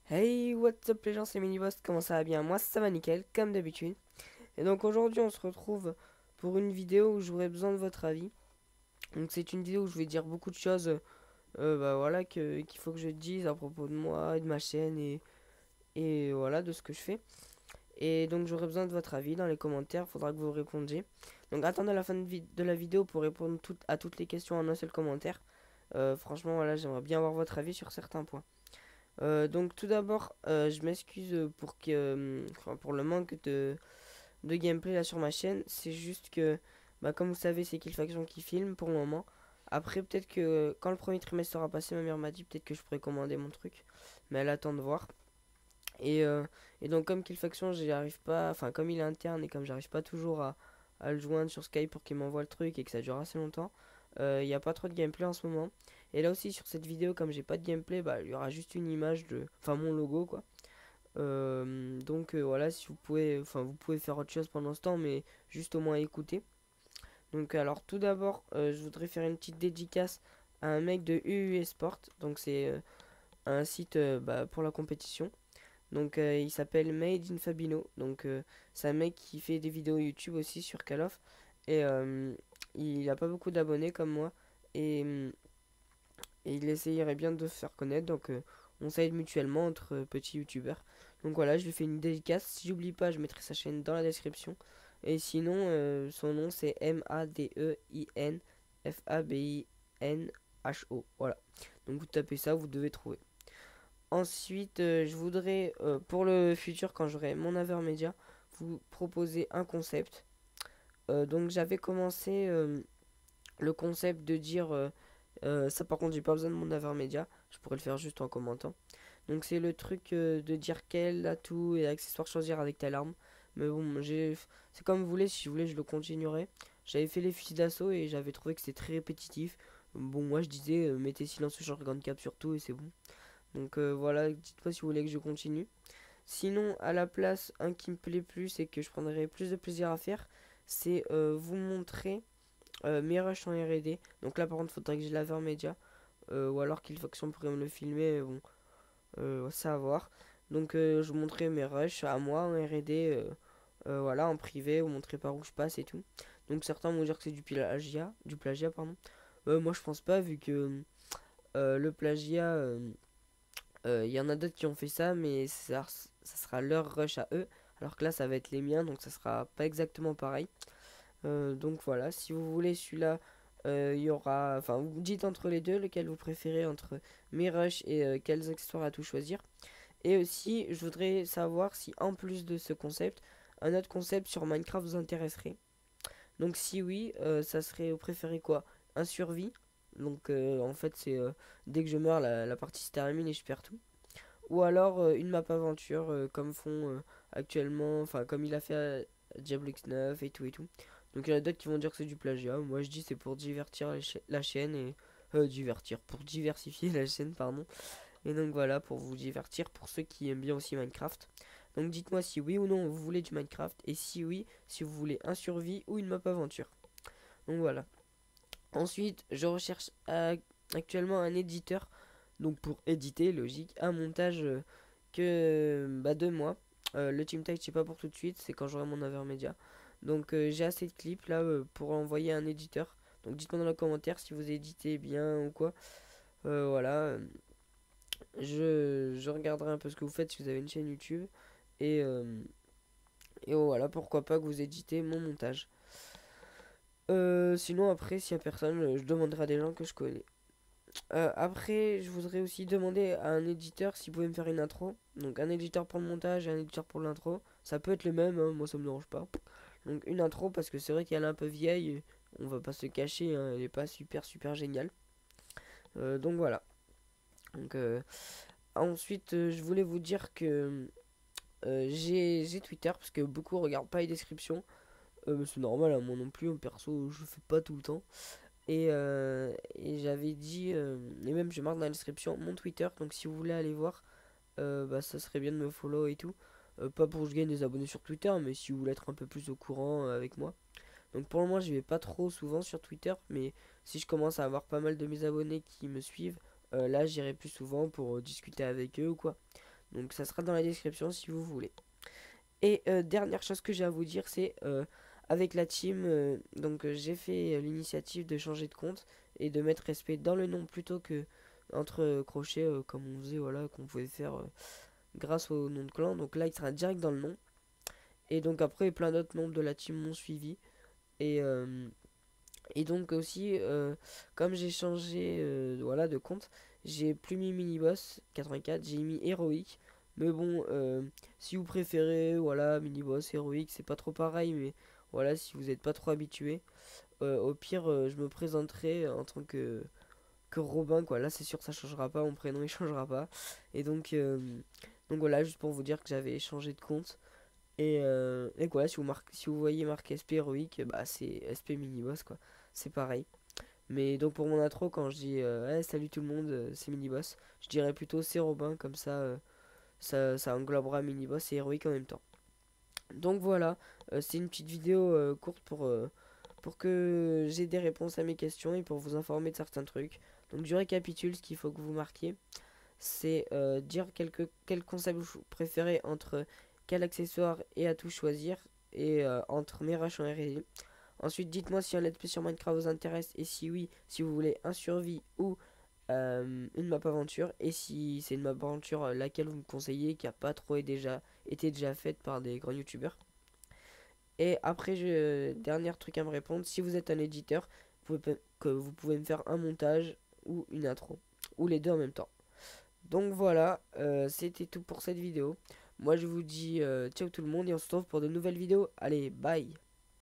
Hey, what's up les gens, c'est Miniboss, comment ça va bien? Moi ça va nickel, comme d'habitude. Et donc aujourd'hui on se retrouve pour une vidéo où j'aurai besoin de votre avis. Donc c'est une vidéo où je vais dire beaucoup de choses, bah voilà, qu'il faut que je dise à propos de moi, et de ma chaîne et voilà, de ce que je fais. Et donc j'aurai besoin de votre avis dans les commentaires, faudra que vous répondiez. Donc attendez la fin de la vidéo pour répondre à toutes les questions en un seul commentaire. Franchement voilà, j'aimerais bien avoir votre avis sur certains points. Donc tout d'abord, je m'excuse enfin, pour le manque de gameplay là sur ma chaîne. C'est juste que, bah, comme vous savez, c'est Killfaction qui filme pour le moment. Après, peut-être que quand le premier trimestre sera passé, ma mère m'a dit peut-être que je pourrais commander mon truc. Mais elle attend de voir. Et, euh, et donc comme Killfaction, j'y arrive pas, enfin comme il est interne et comme j'arrive pas toujours à le joindre sur Skype pour qu'il m'envoie le truc et que ça dure assez longtemps, il n'y a pas trop de gameplay en ce moment. Et là aussi sur cette vidéo, comme j'ai pas de gameplay, bah il y aura juste une image de, enfin mon logo quoi. Donc voilà, si vous pouvez, enfin vous pouvez faire autre chose pendant ce temps, mais juste au moins écouter. Donc alors tout d'abord, je voudrais faire une petite dédicace à un mec de UU Sport. Donc c'est un site bah, pour la compétition. Donc il s'appelle Made in Fabino. Donc c'est un mec qui fait des vidéos YouTube aussi sur Call of. Et il a pas beaucoup d'abonnés comme moi. Et il essayerait bien de se faire connaître. Donc on s'aide mutuellement entre petits YouTubeurs. Donc voilà, je lui fais une dédicace. Si j'oublie pas, je mettrai sa chaîne dans la description. Et sinon, son nom c'est Madeinfabinho. Voilà. Donc vous tapez ça, vous devez trouver. Ensuite, je voudrais, pour le futur, quand j'aurai mon Avermedia, vous proposer un concept. Donc j'avais commencé le concept de dire, ça par contre j'ai pas besoin de mon Avermedia, je pourrais le faire juste en commentant. Donc c'est le truc de dire quel atout et accessoire choisir avec telle arme. Mais bon, c'est comme vous voulez, si vous voulez je le continuerai. J'avais fait les fusils d'assaut et j'avais trouvé que c'était très répétitif. Bon, moi je disais, mettez silence sur shotgun cap surtout et c'est bon. Donc voilà, dites-moi si vous voulez que je continue. Sinon, à la place, un qui me plaît plus et que je prendrai plus de plaisir à faire, c'est vous montrer mes rushs en R&D. Donc là, par contre, faudrait que je lave un média. Ou alors Killfaction pourrait me le filmer. Bon, ça à voir. Donc je vous montrerai mes rushs à moi en R&D. Voilà, en privé, vous montrer par où je passe et tout. Donc certains vont dire que c'est du plagiat, pardon. Moi je pense pas vu que le plagiat, il y en a d'autres qui ont fait ça, mais ça sera leur rush à eux. Alors que là, ça va être les miens, donc ça sera pas exactement pareil. Donc voilà, si vous voulez celui-là, il y aura. Enfin, vous dites entre les deux lequel vous préférez entre mes rushs et quels accessoires à tout choisir. Et aussi, je voudrais savoir si en plus de ce concept, un autre concept sur Minecraft vous intéresserait. Donc si oui, ça serait vous préférez quoi? Un survie. Donc en fait, c'est dès que je meurs, la partie se termine et je perds tout. Ou alors une map aventure comme font actuellement, enfin comme il a fait à Diablo X9 et tout et tout. Donc il y en a d'autres qui vont dire que c'est du plagiat. Moi je dis c'est pour divertir la chaîne et pour diversifier la chaîne, pardon. Et donc voilà, pour vous divertir, pour ceux qui aiment bien aussi Minecraft. Donc dites-moi si oui ou non vous voulez du Minecraft et si oui, si vous voulez un survie ou une map aventure. Donc voilà. Ensuite, je recherche actuellement un éditeur. Donc pour éditer, logique, un montage de moi. Le team tag c'est pas pour tout de suite, c'est quand j'aurai mon Avermedia. Donc j'ai assez de clips là pour envoyer à un éditeur. Donc dites-moi dans les commentaires si vous éditez bien ou quoi. Voilà. Je regarderai un peu ce que vous faites si vous avez une chaîne YouTube. Et, euh, et voilà, pourquoi pas que vous éditez mon montage. Sinon après, s'il y a personne, je demanderai à des gens que je connais. Après, je voudrais aussi demander à un éditeur s'il pouvait me faire une intro. Donc un éditeur pour le montage et un éditeur pour l'intro. Ça peut être le même, hein, moi ça me dérange pas. Donc une intro parce que c'est vrai qu'elle est un peu vieille. On va pas se cacher, hein, elle est pas super géniale. Donc voilà. Donc ensuite, je voulais vous dire que j'ai Twitter parce que beaucoup regardent pas les descriptions. Mais c'est normal, hein, moi non plus, en perso, je fais pas tout le temps. Et j'avais dit, et même je marque dans la description mon Twitter, donc si vous voulez aller voir, bah ça serait bien de me follow et tout. Pas pour que je gagne des abonnés sur Twitter, mais si vous voulez être un peu plus au courant avec moi. Donc pour le moment, je vais pas trop souvent sur Twitter, mais si je commence à avoir pas mal de mes abonnés qui me suivent, là j'irai plus souvent pour discuter avec eux ou quoi. Donc ça sera dans la description si vous voulez. Et dernière chose que j'ai à vous dire, c'est avec la team, donc j'ai fait l'initiative de changer de compte et de mettre respect dans le nom plutôt que entre crochets comme on faisait, voilà, qu'on pouvait faire grâce au nom de clan. Donc là, il sera direct dans le nom. Et donc après, plein d'autres membres de la team m'ont suivi. Et, euh, et donc aussi, comme j'ai changé voilà, de compte, j'ai plus mis Miniboss 84, j'ai mis héroïque. Mais bon, si vous préférez, voilà, Miniboss, héroïque, c'est pas trop pareil, mais voilà, si vous n'êtes pas trop habitué, au pire, je me présenterai en tant que Robin, quoi. Là, c'est sûr que ça changera pas, mon prénom il changera pas. Et donc voilà, juste pour vous dire que j'avais changé de compte. Et voilà, si vous voyez marqué SP héroïque, bah c'est SP Miniboss, quoi. C'est pareil. Mais donc pour mon intro, quand je dis hey, salut tout le monde, c'est Miniboss, je dirais plutôt c'est Robin, comme ça, ça englobera Miniboss et héroïque en même temps. Donc voilà, c'est une petite vidéo courte pour que j'ai des réponses à mes questions et pour vous informer de certains trucs. Donc je récapitule ce qu'il faut que vous marquiez. C'est dire quel concept vous préférez entre quel accessoire et atout choisir et entre Mirage en R&D. Ensuite, dites-moi si un let's play sur Minecraft vous intéresse et si oui, si vous voulez un survie ou une map aventure et si c'est une map aventure laquelle vous me conseillez qui a pas trop été déjà faite par des grands youtubeurs. Et après, dernier truc à me répondre, si vous êtes un éditeur, que vous pouvez me faire un montage ou une intro ou les deux en même temps. Donc voilà, c'était tout pour cette vidéo. Moi je vous dis ciao tout le monde et on se retrouve pour de nouvelles vidéos. Allez, bye!